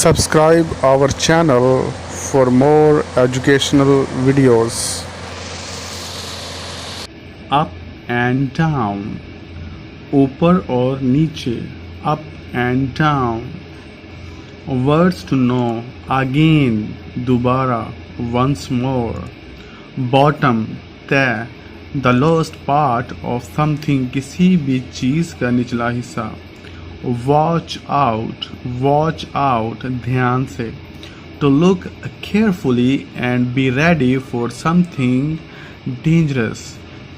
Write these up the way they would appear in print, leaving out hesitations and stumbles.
Subscribe our channel for more educational videos. Up and down, ऊपर और नीचे, up and down. Words to know, again, दोबारा, once more. Bottom, तय, the lowest part of something, किसी भी चीज़ का निचला हिस्सा. Watch out, ध्यान से. To look carefully and be ready for something dangerous.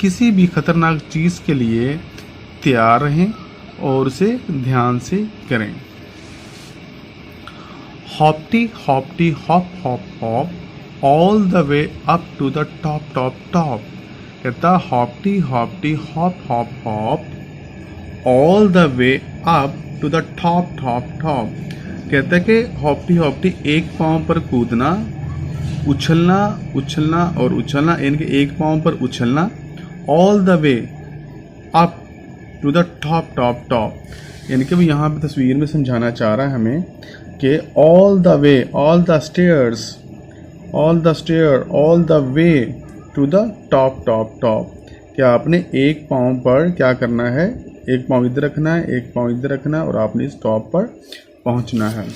किसी भी खतरनाक चीज़ के लिए तैयार रहें और उसे ध्यान से करें. Hoppty hop hop all the way up to the top. कहता hoppty hop hop all the way up to the top. कहता है कि हॉप्टी एक पाँव पर कूदना, उछलना और उछलना, इनके एक पाँव पर उछलना. All the way up to the top. यानी कि वो यहाँ पे तस्वीर में समझाना चाह रहा है हमें कि all the way, all the way to the top. क्या आपने एक पाँव पर क्या करना है, एक पाँव इधर रखना है, एक पाँव इधर रखना है और आपने इस टॉप पर पहुंचना है.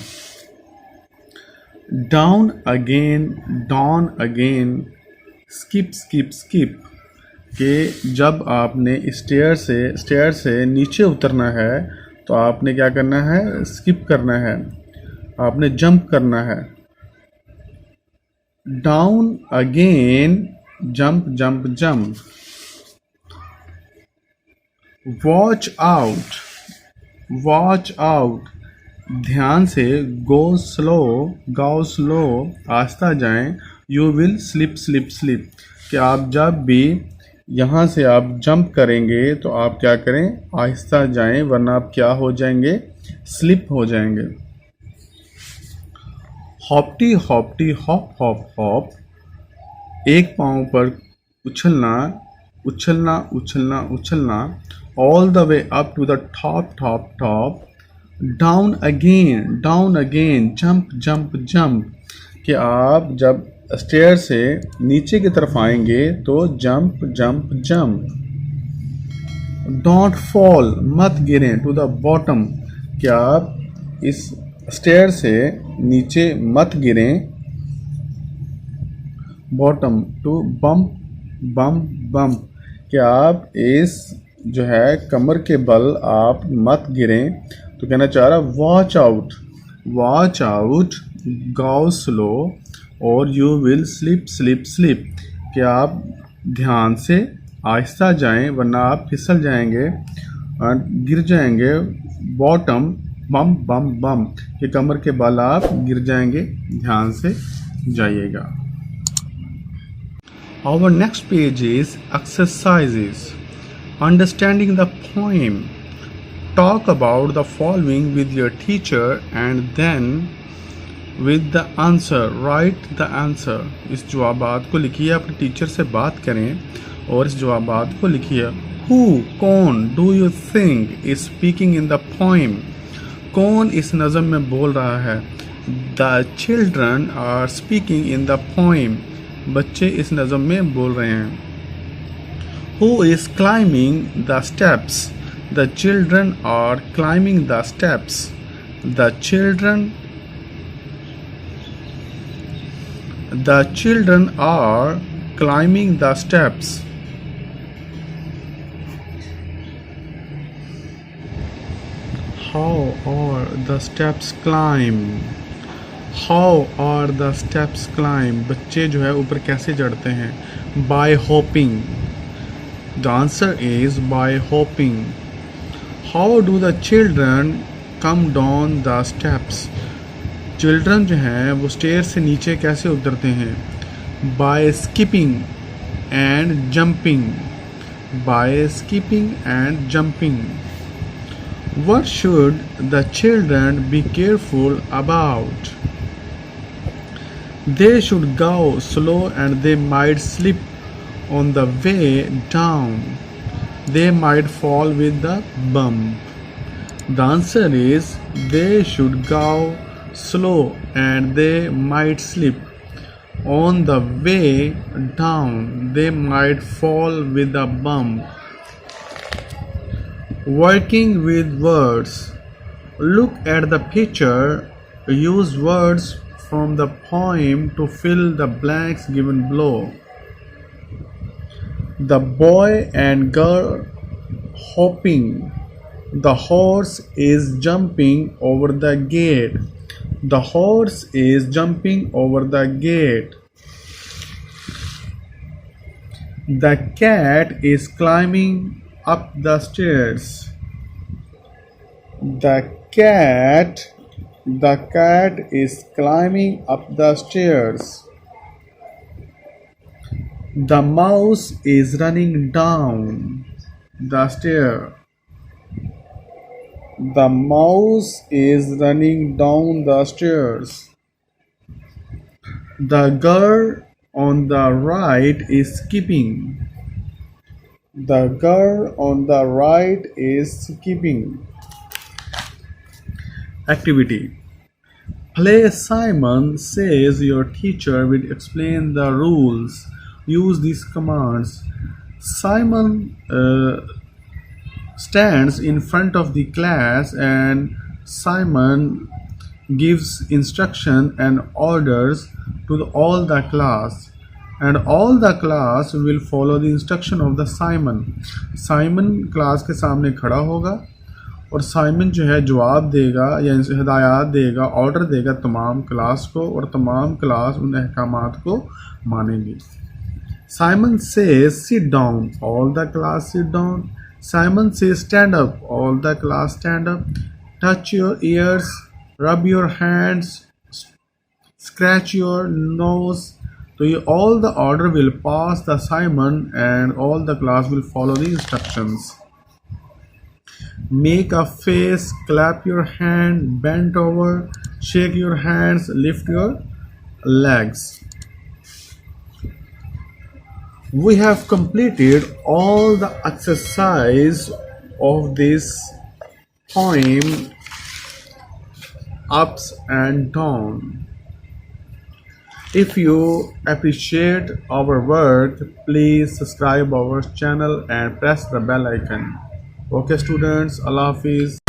डाउन अगेन स्किप कि जब आपने स्टेयर से नीचे उतरना है तो आपने क्या करना है, स्किप करना है, आपने जंप करना है. Down again jump. Watch out ध्यान से. गो स्लो आस्ता जाएं. यू विल स्लिप कि आप जब भी यहाँ से आप जंप करेंगे तो आप क्या करें, आहिस्ता जाएं, वरना आप क्या हो जाएंगे, स्लिप हो जाएंगे. हॉप्टी हॉप एक पाँव पर उछलना. All the way up to the top. Down again jump कि आप जब स्टेयर से नीचे की तरफ आएंगे तो जंप. डोंट फॉल मत गिरें. टू द बॉटम कि आप इस स्टेयर से नीचे मत गिरें. बॉटम टू बम कि आप इस जो है कमर के बल आप मत गिरें. तो कहना चाह रहा वॉच आउट गो स्लो और यू विल स्लिप कि आप ध्यान से आहिस्ता जाएं, वरना आप फिसल जाएंगे और गिर जाएंगे. बॉटम बम कि कमर के बल आप गिर जाएंगे, ध्यान से जाइएगा. Our next page is exercises. Understanding the poem. Talk about the following with your teacher and then with the answer. Write the answer. इस जवाबात को लिखिए, अपने टीचर से बात करें और इस जवाबात को लिखिए. Who कौन do you think is speaking in the poem? कौन इस नज़म में बोल रहा है. The children are speaking in the poem. बच्चे इस नज़म में बोल रहे हैं. Who is climbing the steps? The children are climbing the steps. The children are climbing the steps. How are the steps climbed? How are the steps climbed? बच्चे जो है ऊपर कैसे चढ़ते हैं. By hopping. The answer is by hopping. How do the children come down the steps? Children जो हैं वो स्टेयर से नीचे कैसे उतरते हैं. By skipping and jumping. What should the children be careful about? They should go slow and they might slip on the way down. They might fall with the bump. The answer is they should go slow and they might slip. On the way down, they might fall with a bump. Working with words. Look at the picture. Use words from the poem to fill the blanks given below. The boy and girl hopping. The horse is jumping over the gate. The horse is jumping over the gate. The cat is climbing up the stairs. The cat is climbing up the stairs. The mouse is running down the stair. The mouse is running down the stairs. The girl on the right is skipping. The girl on the right is skipping. Activity. Play Simon Says. Your teacher will explain the rules. Use these commands. Simon stands in front of the class and Simon gives instruction and orders to all the class, and all the class will follow the instruction of the Simon. Simon class के सामने खड़ा होगा और Simon जो है जवाब देगा या हिदायत देगा, ऑर्डर देगा तमाम क्लास को, और तमाम क्लास उन अहकामात को मानेंगी. Simon says sit down, all the class sit down. Simon says stand up, all the class stand up. Touch your ears, rub your hands, scratch your nose. So all the order will pass the Simon and all the class will follow the instructions. Make a face, clap your hand, bend over, shake your hands, lift your legs. We have completed all the exercise of this poem ups and down. If you appreciate our work, please subscribe our channel and press the bell icon. Okay students, Allah Hafiz.